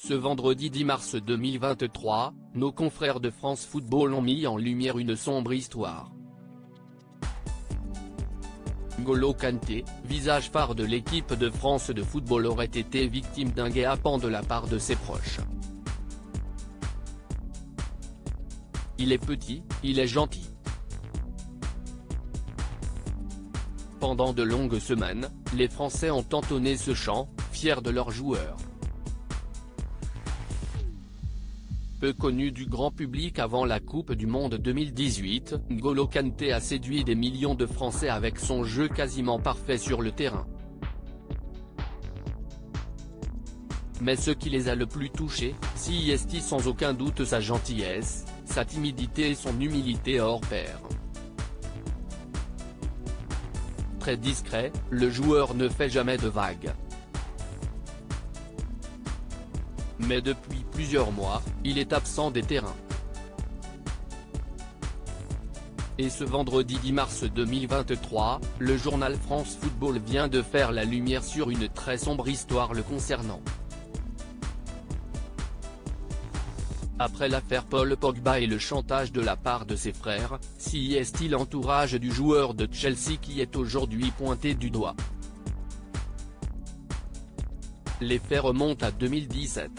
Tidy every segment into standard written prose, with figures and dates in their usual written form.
Ce vendredi 10 mars 2023, nos confrères de France Football ont mis en lumière une sombre histoire. N'Golo Kanté, visage phare de l'équipe de France de football, aurait été victime d'un guet-apens de la part de ses proches. Il est petit, il est gentil. Pendant de longues semaines, les Français ont entonné ce chant, fiers de leur joueur. Peu connu du grand public avant la Coupe du Monde 2018, N'Golo Kanté a séduit des millions de Français avec son jeu quasiment parfait sur le terrain. Mais ce qui les a le plus touchés, c'est sans aucun doute sa gentillesse, sa timidité et son humilité hors pair. Très discret, le joueur ne fait jamais de vagues. Mais depuis plusieurs mois, il est absent des terrains. Et ce vendredi 10 mars 2023, le journal France Football vient de faire la lumière sur une très sombre histoire le concernant. Après l'affaire Paul Pogba et le chantage de la part de ses frères, c'est l'entourage du joueur de Chelsea qui est aujourd'hui pointé du doigt. Les faits remontent à 2017.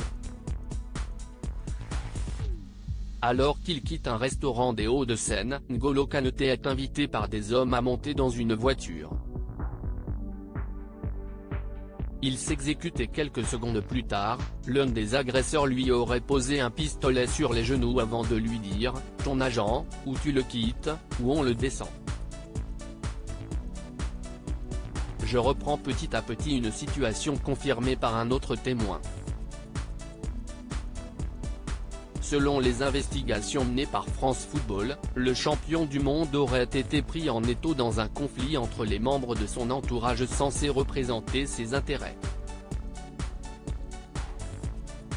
Alors qu'il quitte un restaurant des Hauts-de-Seine, N'Golo Kanté est invité par des hommes à monter dans une voiture. Il s'exécute et quelques secondes plus tard, l'un des agresseurs lui aurait posé un pistolet sur les genoux avant de lui dire « Ton agent, ou tu le quittes, ou on le descend ». Je reprends petit à petit une situation confirmée par un autre témoin. Selon les investigations menées par France Football, le champion du monde aurait été pris en étau dans un conflit entre les membres de son entourage censés représenter ses intérêts.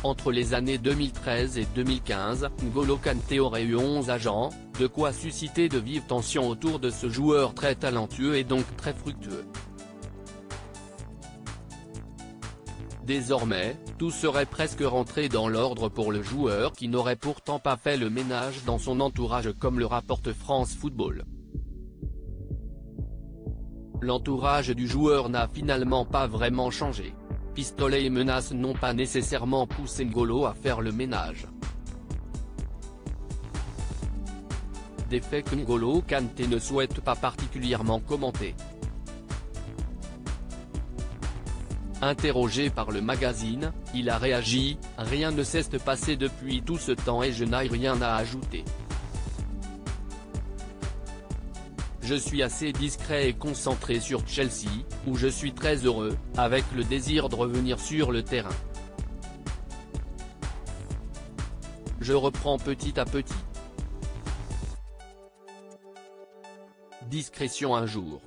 Entre les années 2013 et 2015, N'Golo Kanté aurait eu 11 agents, de quoi susciter de vives tensions autour de ce joueur très talentueux et donc très fructueux. Désormais, tout serait presque rentré dans l'ordre pour le joueur qui n'aurait pourtant pas fait le ménage dans son entourage comme le rapporte France Football. L'entourage du joueur n'a finalement pas vraiment changé. Pistolets et menaces n'ont pas nécessairement poussé N'Golo à faire le ménage. Des faits que N'Golo Kanté ne souhaite pas particulièrement commenter. Interrogé par le magazine, il a réagi « Rien ne s'est passé depuis tout ce temps et je n'ai rien à ajouter. Je suis assez discret et concentré sur Chelsea, où je suis très heureux, avec le désir de revenir sur le terrain. Je reprends petit à petit. Discrétion un jour.